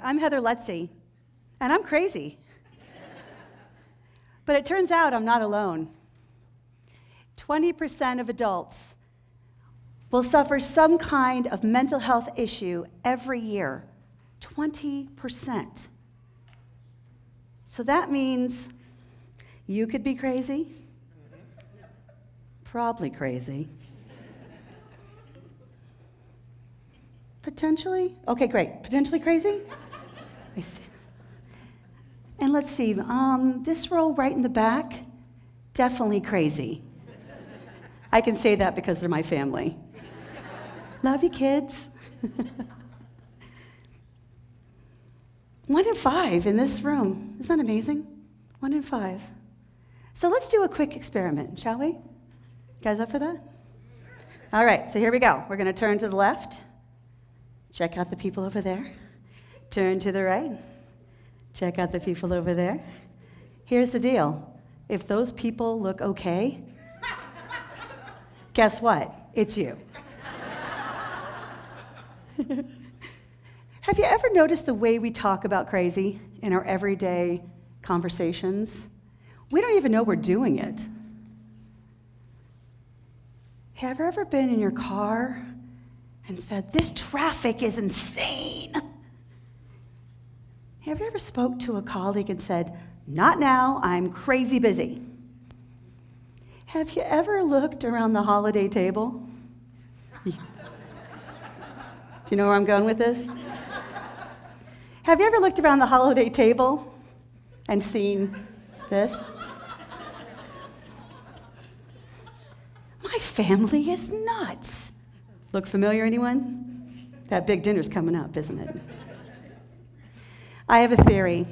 I'm Heather Lutze, and I'm crazy. But it turns out I'm not alone. 20% of adults will suffer some kind of mental health issue every year. 20%. So that means you could be crazy, probably crazy. Potentially? Okay, great. Potentially crazy? I see. And let's see, this row right in the back, definitely crazy. I can say that because they're my family. Love you, kids. 1 in 5 in this room. Isn't that amazing? 1 in 5. So let's do a quick experiment, shall we? You guys up for that? All right, so here we go. We're going to turn to the left. Check out the people over there. Turn to the right. Check out the people over there. Here's the deal. If those people look okay, guess what? It's you. Have you ever noticed the way we talk about crazy in our everyday conversations? We don't even know we're doing it. Have you ever been in your car and said, "This traffic is insane"? Have you ever spoke to a colleague and said, "Not now, I'm crazy busy"? Have you ever looked around the holiday table? Do you know where I'm going with this? Have you ever looked around the holiday table and seen this? My family is nuts. Look familiar, anyone? That big dinner's coming up, isn't it? I have a theory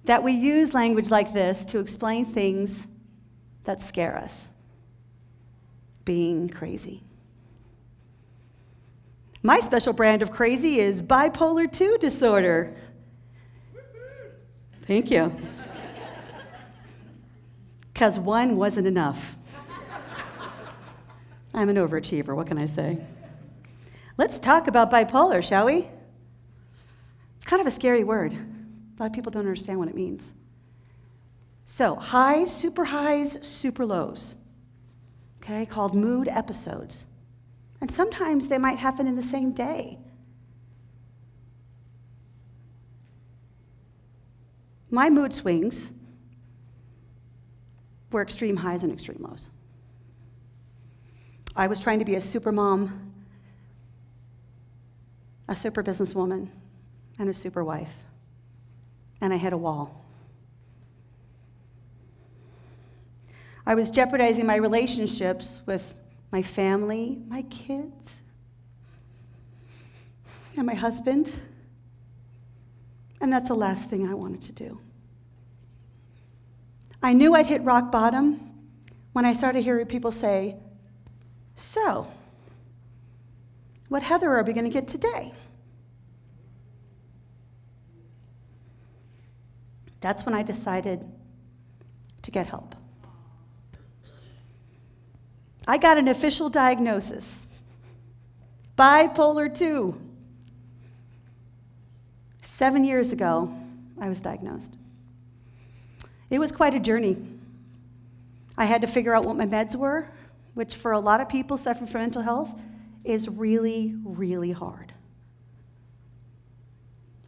that we use language like this to explain things that scare us. Being crazy. My special brand of crazy is Bipolar 2 disorder. Thank you. Because 1 wasn't enough. I'm an overachiever, what can I say? Let's talk about bipolar, shall we? It's kind of a scary word. A lot of people don't understand what it means. So, highs, super lows, okay, called mood episodes. And sometimes they might happen in the same day. My mood swings were extreme highs and extreme lows. I was trying to be a super mom, a super businesswoman, and a super wife. And I hit a wall. I was jeopardizing my relationships with my family, my kids, and my husband. And that's the last thing I wanted to do. I knew I'd hit rock bottom when I started hearing people say, "So, what Heather are we going to get today?" That's when I decided to get help. I got an official diagnosis, Bipolar 2. 7 years ago, I was diagnosed. It was quite a journey. I had to figure out what my meds were, which for a lot of people suffering from mental health is really, really hard.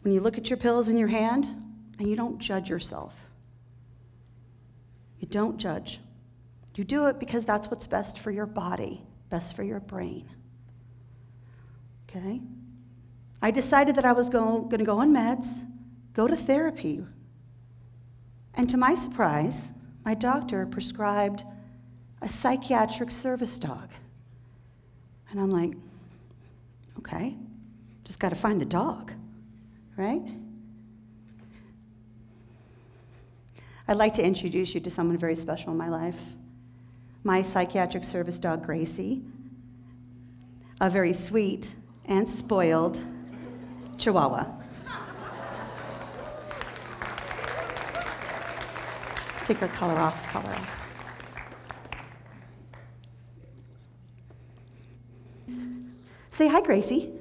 When you look at your pills in your hand and you don't judge yourself. You don't judge. You do it because that's what's best for your body, best for your brain. Okay? I decided that I was going to go on meds, go to therapy. And to my surprise, my doctor prescribed a Psychiatric Service Dog. And I'm like, okay, just got to find the dog, right? I'd like to introduce you to someone very special in my life. My Psychiatric Service Dog, Gracie, a very sweet and spoiled Chihuahua. Take her collar off. Say hi, Gracie.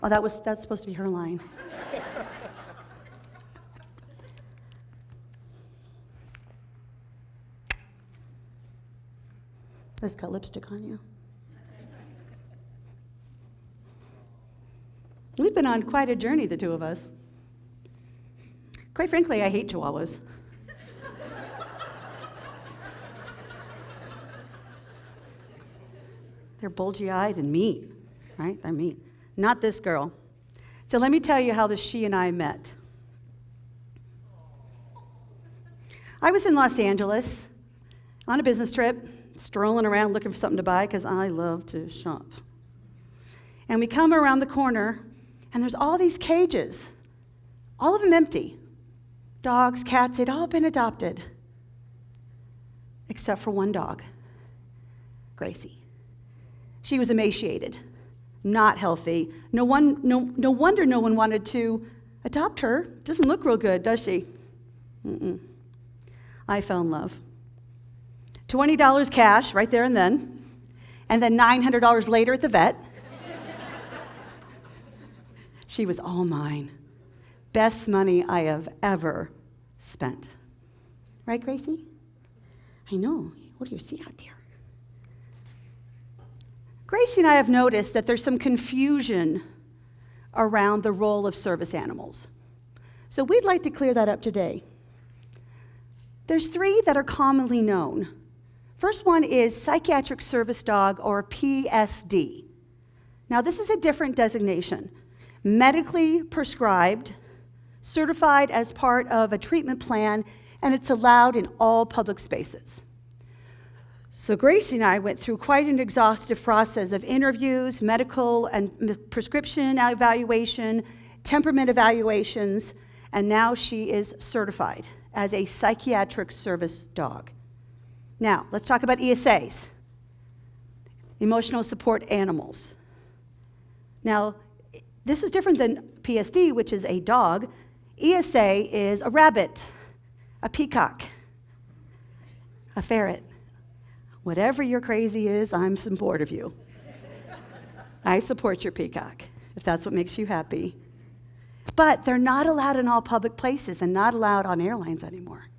Oh, that's supposed to be her line. Just got lipstick on you. We've been on quite a journey, the two of us. Quite frankly, I hate Chihuahuas. They're bulgy-eyed and mean, right? They're mean. Not this girl. So let me tell you how she and I met. I was in Los Angeles on a business trip, strolling around looking for something to buy because I love to shop. And we come around the corner, and there's all these cages, all of them empty. Dogs, cats, they'd all been adopted, except for one dog, Gracie. She was emaciated, not healthy. No wonder no one wanted to adopt her. Doesn't look real good, does she? Mm-mm. I fell in love. $20 cash right there and then $900 later at the vet. She was all mine. Best money I have ever spent. Right, Gracie? I know. What do you see out there? Gracie and I have noticed that there's some confusion around the role of service animals. So we'd like to clear that up today. There's 3 that are commonly known. First one is Psychiatric Service Dog, or PSD. Now, this is a different designation. Medically prescribed, certified as part of a treatment plan, and it's allowed in all public spaces. So Gracie and I went through quite an exhaustive process of interviews, medical and prescription evaluation, temperament evaluations, and now she is certified as a psychiatric service dog. Now, let's talk about ESAs, emotional support animals. Now, this is different than PSD, which is a dog. ESA is a rabbit, a peacock, a ferret. Whatever your crazy is, I'm support of you. I support your peacock, if that's what makes you happy. But they're not allowed in all public places and not allowed on airlines anymore.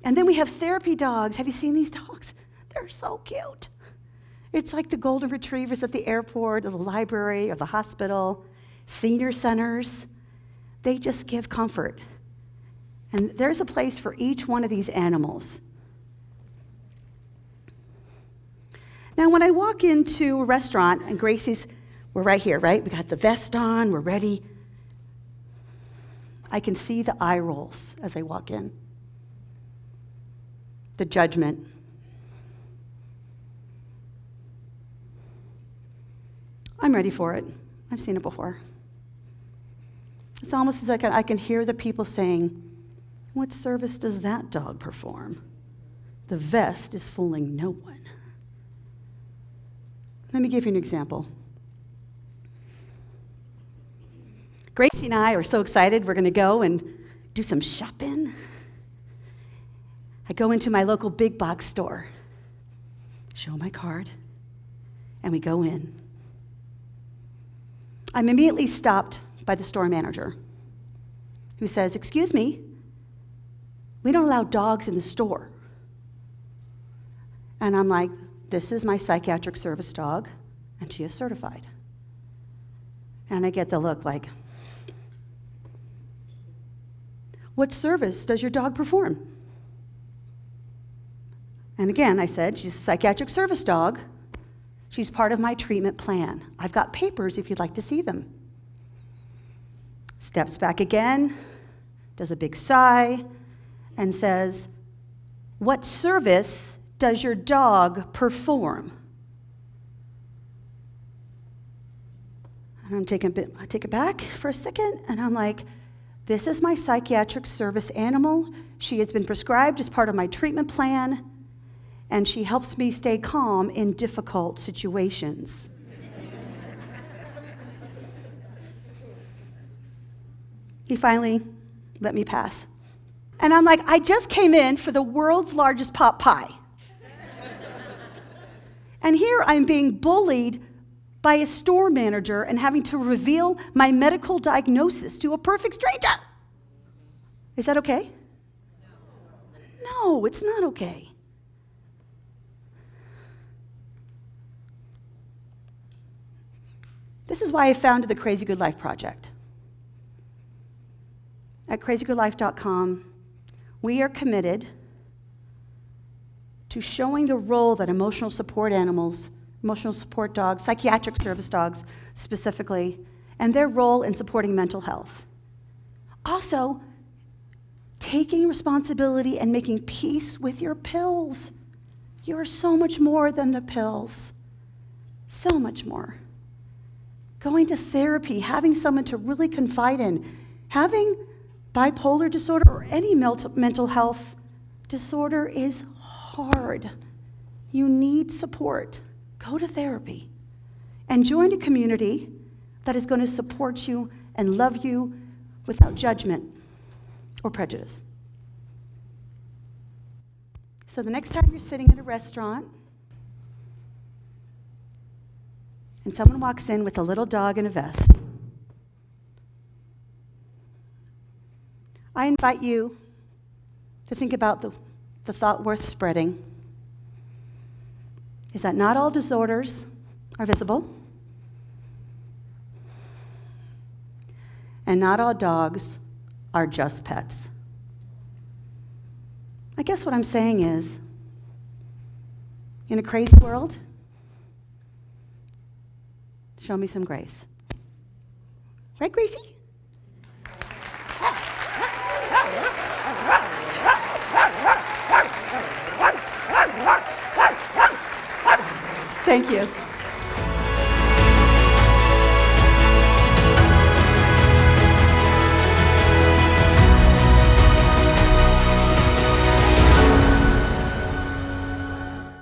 And then we have therapy dogs. Have you seen these dogs? They're so cute. It's like the golden retrievers at the airport or the library or the hospital, senior centers. They just give comfort. And there's a place for each one of these animals. Now, when I walk into a restaurant, and we're right here, right? We got the vest on, we're ready. I can see the eye rolls as I walk in. The judgment. I'm ready for it. I've seen it before. It's almost as I can hear the people saying, "What service does that dog perform? The vest is fooling no one." Let me give you an example. Gracie and I are so excited. We're going to go and do some shopping. I go into my local big box store, show my card, and we go in. I'm immediately stopped by the store manager, who says, "Excuse me, we don't allow dogs in the store." And I'm like, "This is my psychiatric service dog, and she is certified." And I get the look like, "What service does your dog perform?" And again, I said, "She's a psychiatric service dog. She's part of my treatment plan. I've got papers if you'd like to see them." Steps back again, does a big sigh, and says, "What service does your dog perform?" And I take it back for a second, and I'm like, "This is my psychiatric service animal. She has been prescribed as part of my treatment plan, and she helps me stay calm in difficult situations." He finally let me pass. And I'm like, I just came in for the world's largest pot pie. And here I'm being bullied by a store manager and having to reveal my medical diagnosis to a perfect stranger. Is that okay? No, it's not okay. This is why I founded the Crazy Good Life Project. At crazygoodlife.com, we are committed to showing the role that emotional support animals, emotional support dogs, psychiatric service dogs specifically, and their role in supporting mental health. Also, taking responsibility and making peace with your pills. You are so much more than the pills. So much more. Going to therapy, having someone to really confide in, having bipolar disorder or any mental health disorder is hard. You need support. Go to therapy and join a community that is going to support you and love you without judgment or prejudice. So the next time you're sitting at a restaurant and someone walks in with a little dog in a vest, I invite you to think about the thought worth spreading is that not all disorders are visible, and not all dogs are just pets. I guess what I'm saying is, in a crazy world, show me some grace. Right, Gracie? Thank you.